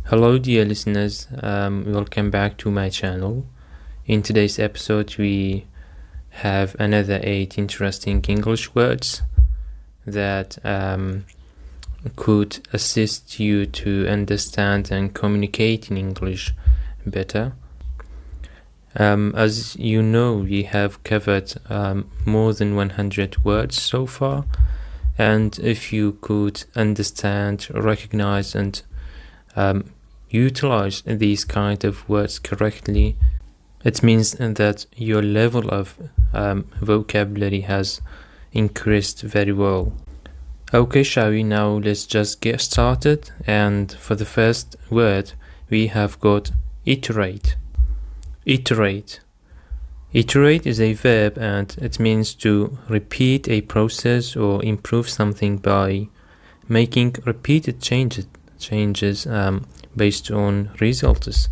Hello dear listeners, welcome back to my channel. In today's episode we have another 8 interesting English words that could assist you to understand and communicate in English better. As you know, we have covered more than 100 words so far, and if you could understand, recognize and utilize these kind of words correctly, it means that your level of vocabulary has increased very well. Okay, shall we now? Let's just get started. And for the first word, we have got iterate. Iterate. Iterate is a verb and it means to repeat a process or improve something by making repeated changes based on results.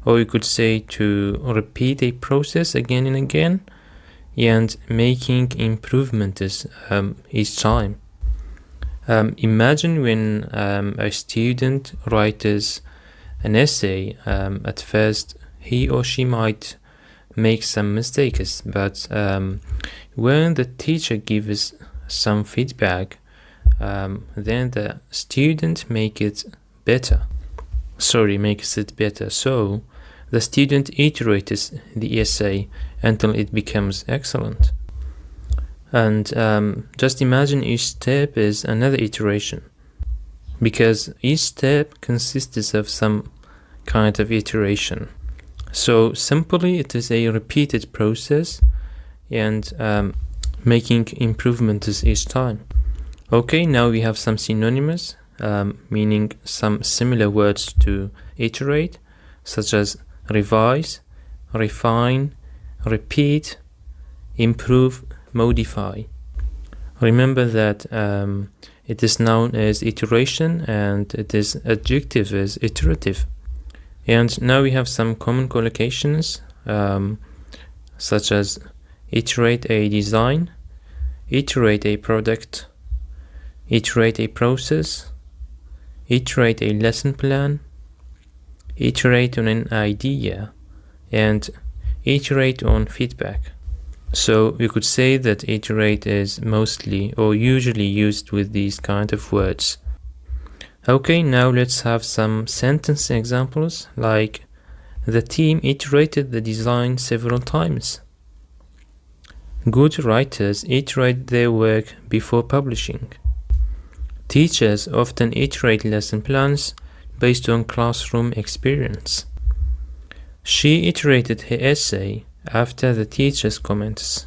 Or you could say to repeat a process again and again and making improvements each time. Imagine when a student writes an essay, at first he or she might make some mistakes, but when the teacher gives some feedback, then the student makes it better. So the student iterates the essay until it becomes excellent. And just imagine each step is another iteration, because each step consists of some kind of iteration. So simply it is a repeated process and making improvements each time. Okay, now we have some synonyms, meaning some similar words to iterate, such as revise, refine, repeat, improve, modify. Remember that it is known as iteration and it is adjective as iterative. And now we have some common collocations, such as iterate a design, iterate a product, iterate a process, iterate a lesson plan, iterate on an idea, and iterate on feedback. So we could say that iterate is mostly or usually used with these kind of words. Okay, now let's have some sentence examples, like the team iterated the design several times. Good writers iterate their work before publishing. Teachers often iterate lesson plans based on classroom experience. She iterated her essay after the teacher's comments.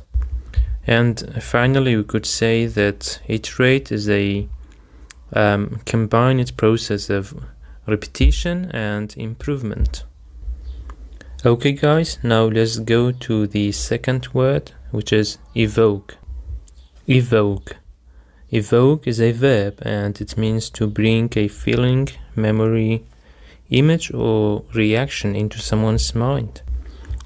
And finally, we could say that iterate is a combined process of repetition and improvement. Okay guys, now let's go to the second word, which is evoke. Evoke. Evoke is a verb and it means to bring a feeling, memory, image or reaction into someone's mind.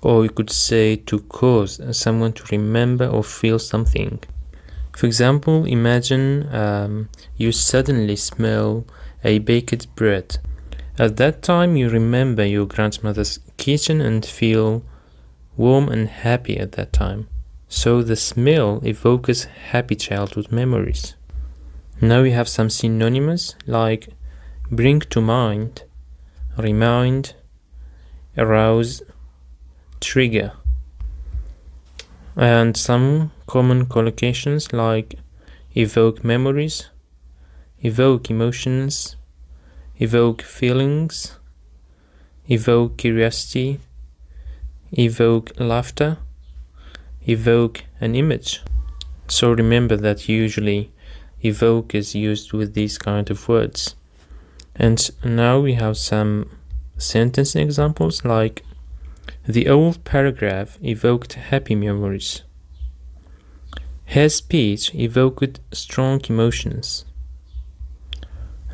Or you could say to cause someone to remember or feel something. For example, imagine you suddenly smell a baked bread. At that time you remember your grandmother's kitchen and feel warm and happy at that time. So the smell evokes happy childhood memories. Now we have some synonyms like bring to mind, remind, arouse, trigger. And some common collocations like evoke memories, evoke emotions, evoke feelings, evoke curiosity, evoke laughter, evoke an image. So remember that usually evoke is used with these kind of words. And now we have some sentence examples like the old paragraph evoked happy memories. Her speech evoked strong emotions.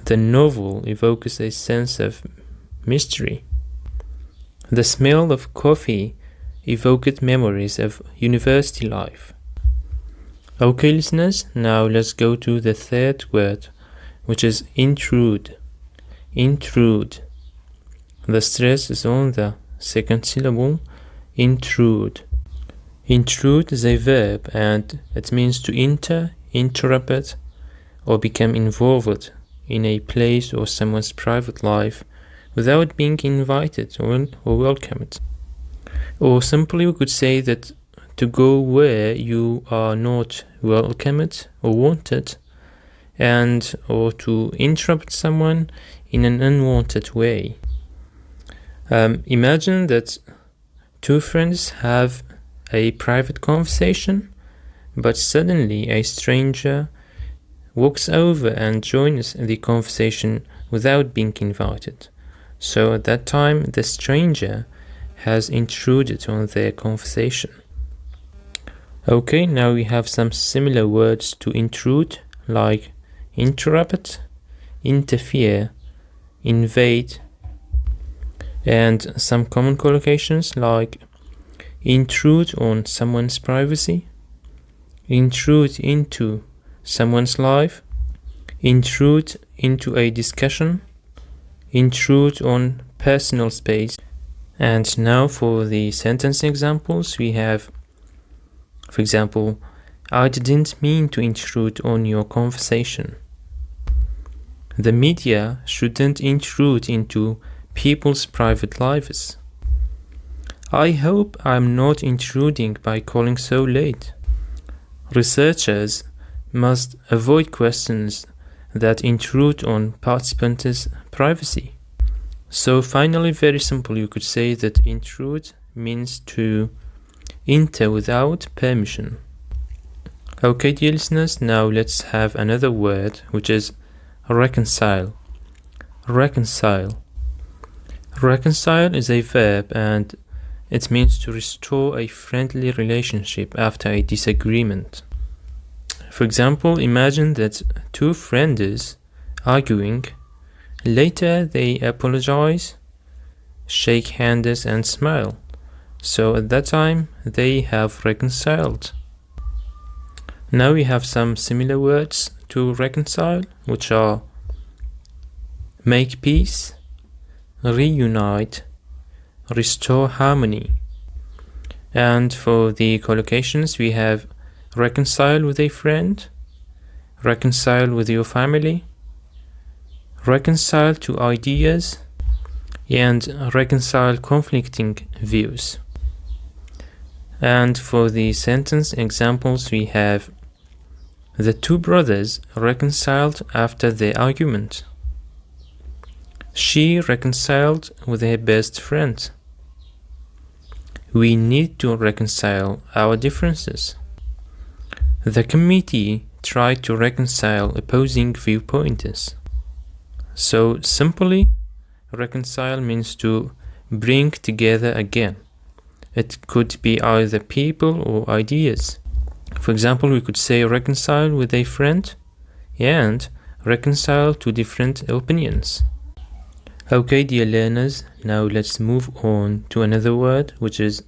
The novel evokes a sense of mystery. The smell of coffee evoked memories of university life. Okay, listeners, now let's go to the third word, which is intrude. Intrude. The stress is on the second syllable, intrude. Intrude is a verb and it means to enter, interrupt, or become involved in a place or someone's private life without being invited or welcomed. Or simply we could say that to go where you are not welcomed or wanted, and or to interrupt someone in an unwanted way. Imagine that two friends have a private conversation, but suddenly a stranger walks over and joins the conversation without being invited. So at that time, the stranger has intruded on their conversation. Okay, now we have some similar words to intrude, like interrupt, interfere, invade, and some common collocations like intrude on someone's privacy, intrude into someone's life, intrude into a discussion, intrude on personal space. And now for the sentence examples, we have, for example, I didn't mean to intrude on your conversation. The media shouldn't intrude into people's private lives. I hope I'm not intruding by calling so late. Researchers must avoid questions that intrude on participants' privacy. So finally, very simple, you could say that intrude means to enter without permission. Okay, dear listeners, now let's have another word, which is reconcile. Reconcile. Reconcile is a verb and it means to restore a friendly relationship after a disagreement. For example, imagine that two friends arguing. Later they apologize, shake hands and smile. So at that time they have reconciled. Now we have some similar words to reconcile, which are make peace, reunite, restore harmony. And for the collocations we have reconcile with a friend, reconcile with your family, reconcile to ideas, and reconcile conflicting views. And for the sentence examples we have the two brothers reconciled after their argument. She reconciled with her best friend. We need to reconcile our differences. The committee tried to reconcile opposing viewpoints. So simply, reconcile means to bring together again. It could be either people or ideas. For example, we could say reconcile with a friend and reconcile to different opinions. Okay, dear learners, now let's move on to another word, which is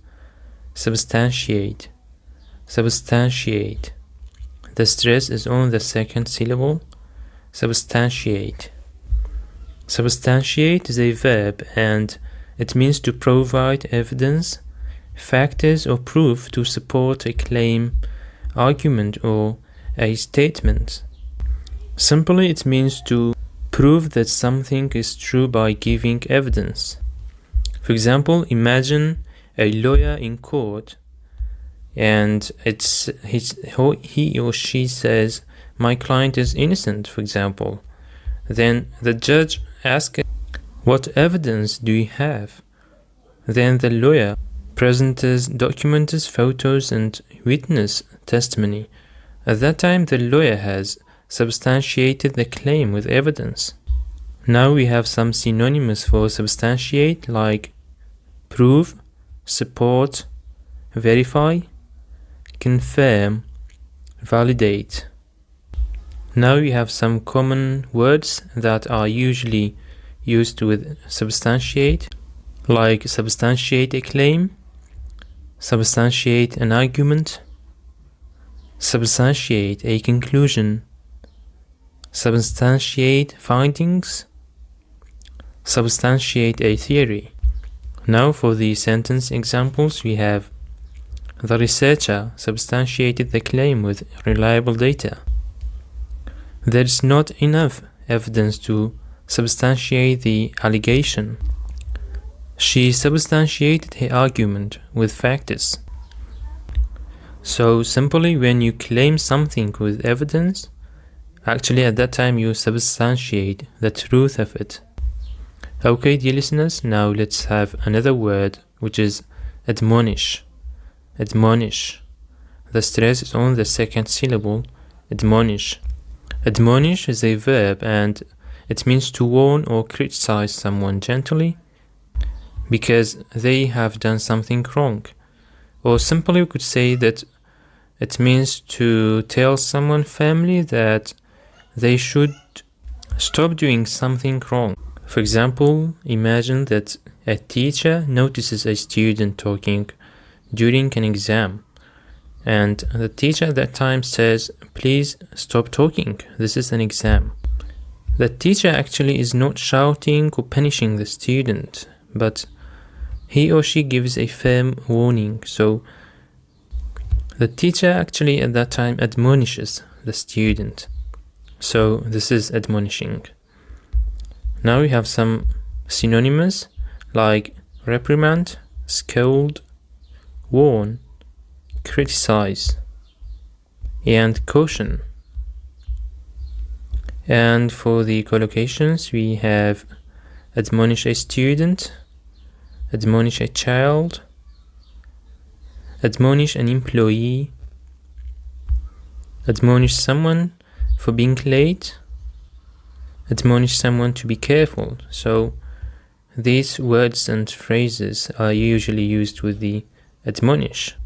substantiate. Substantiate. The stress is on the second syllable, substantiate. Substantiate is a verb and it means to provide evidence, factors or proof to support a claim, argument or a statement. Simply it means to prove that something is true by giving evidence. For example, imagine a lawyer in court and he or she says, my client is innocent, for example. Then the judge asks, what evidence do you have? Then the lawyer presents documents, photos and witness testimony. At that time the lawyer has substantiated the claim with evidence. Now we have some synonyms for substantiate like prove, support, verify, confirm, validate. Now we have some common words that are usually used with substantiate, like substantiate a claim, substantiate an argument, substantiate a conclusion, substantiate findings, substantiate a theory. Now for the sentence examples, we have the researcher substantiated the claim with reliable data. There is not enough evidence to substantiate the allegation. She substantiated her argument with facts. So simply, when you claim something with evidence, actually at that time you substantiate the truth of it. Okay, dear listeners, now let's have another word, which is admonish. Admonish. The stress is on the second syllable, admonish. Admonish is a verb and it means to warn or criticize someone gently because they have done something wrong. Or simply we could say that it means to tell someone firmly that they should stop doing something wrong. For example, imagine that a teacher notices a student talking during an exam, and the teacher at that time says, "Please stop talking, this is an exam." The teacher actually is not shouting or punishing the student, but he or she gives a firm warning. So the teacher actually at that time admonishes the student. So this is admonishing. Now we have some synonyms like reprimand, scold, warn, criticize, and caution. And for the collocations, we have admonish a student, admonish a child, admonish an employee, admonish someone for being late, admonish someone to be careful. So these words and phrases are usually used with the admonish.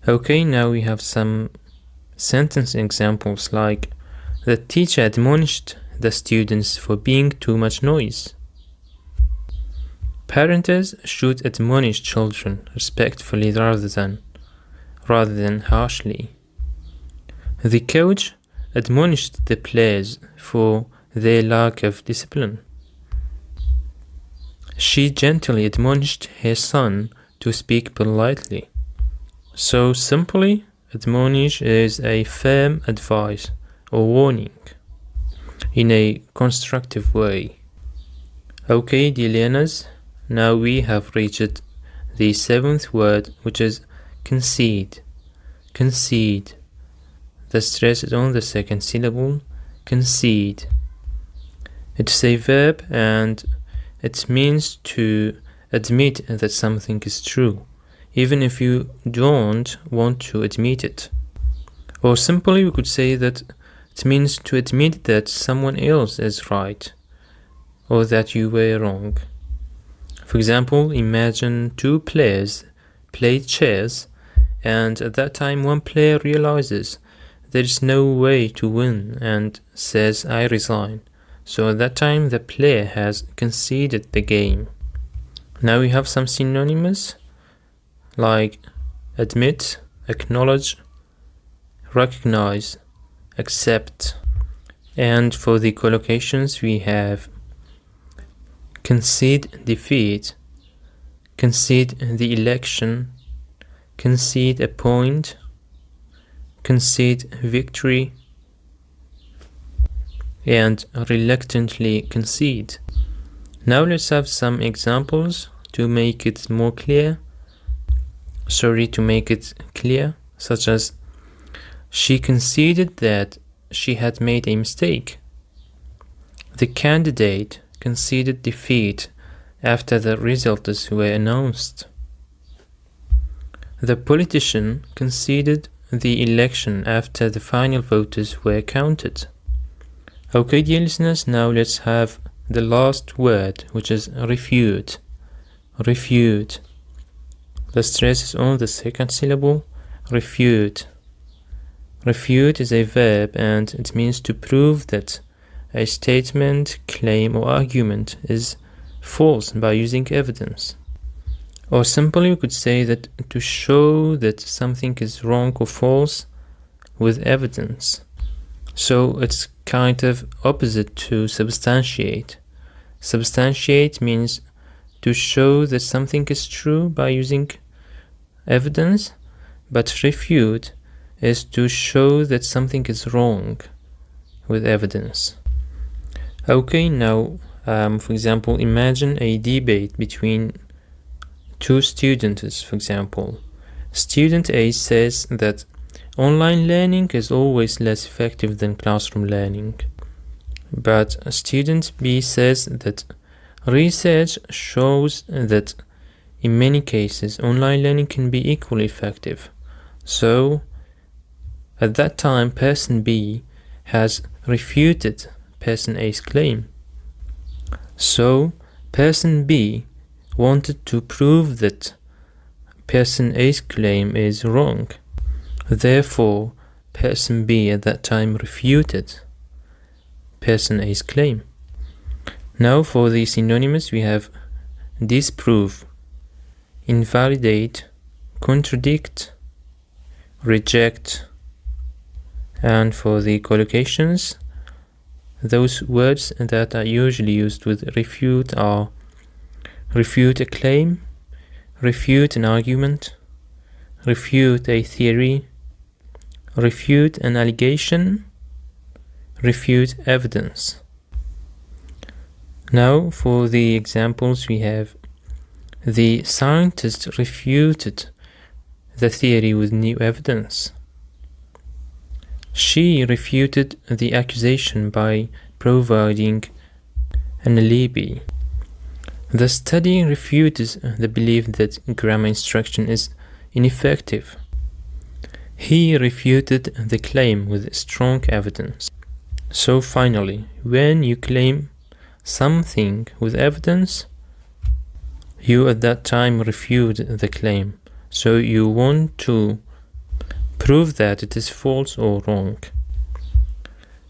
Okay, now we have some sentence examples like the teacher admonished the students for being too much noise. Parents should admonish children respectfully rather than harshly. The coach admonished the players for their lack of discipline. She gently admonished her son to speak politely. So simply, admonish is a firm advice or warning in a constructive way. Okay, dear learners, now we have reached the seventh word, which is concede. Concede. The stress is on the second syllable, concede. It's a verb and it means to admit that something is true, even if you don't want to admit it. Or simply we could say that it means to admit that someone else is right, or that you were wrong. For example, imagine two players play chess, and at that time one player realizes there is no way to win and says, "I resign." So at that time the player has conceded the game. Now we have some synonyms like admit, acknowledge, recognize, accept. And for the collocations we have concede defeat, concede the election, concede a point, concede victory, and reluctantly concede. Now let's have some examples to make it more clear. Such as she conceded that she had made a mistake. The candidate conceded defeat after the results were announced. The politician conceded the election after the final votes were counted. Okay, dear listeners, now let's have the last word, which is refute. Refute. The stress is on the second syllable, refute. Refute is a verb and it means to prove that a statement, claim, or argument is false by using evidence. Or simply we could say that to show that something is wrong or false with evidence. So it's kind of opposite to substantiate. Substantiate means to show that something is true by using evidence, but refute is to show that something is wrong with evidence. Okay, now, for example, imagine a debate between two students, for example. Student A says that online learning is always less effective than classroom learning. But student B says that research shows that in many cases online learning can be equally effective. So, at that time, person B has refuted person A's claim. So, person B wanted to prove that person A's claim is wrong. Therefore, person B at that time refuted person A's claim. Now for the synonyms we have disprove, invalidate, contradict, reject, and for the collocations, those words that are usually used with refute are refute a claim, refute an argument, refute a theory, refute an allegation, refute evidence. Now for the examples we have the scientist refuted the theory with new evidence. She refuted the accusation by providing an alibi. The study refutes the belief that grammar instruction is ineffective. He refuted the claim with strong evidence. So finally, when you claim something with evidence, you at that time refute the claim. So you want to prove that it is false or wrong.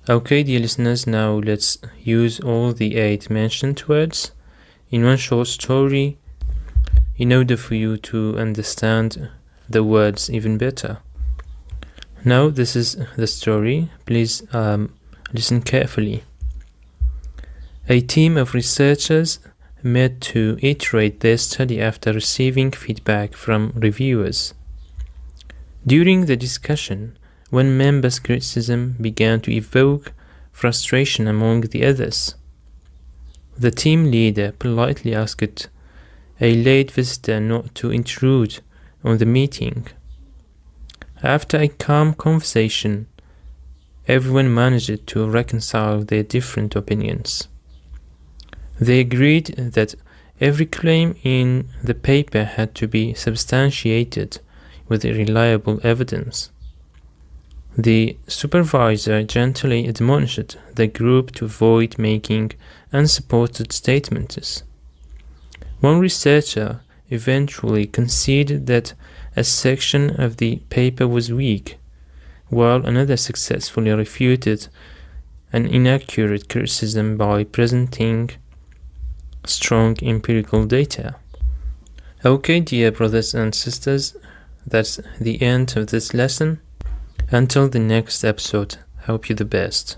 Okay, dear listeners, now let's use all the 8 mentioned words in one short story in order for you to understand the words even better. Now this is the story. Please listen carefully. A team of researchers met to iterate their study after receiving feedback from reviewers. During the discussion, one member's criticism began to evoke frustration among the others. The team leader politely asked a late visitor not to intrude on the meeting. After a calm conversation, everyone managed to reconcile their different opinions. They agreed that every claim in the paper had to be substantiated with reliable evidence. The supervisor gently admonished the group to avoid making unsupported statements. One researcher eventually conceded that a section of the paper was weak, while another successfully refuted an inaccurate criticism by presenting strong empirical data. Okay, dear brothers and sisters, that's the end of this lesson. Until the next episode, hope you the best.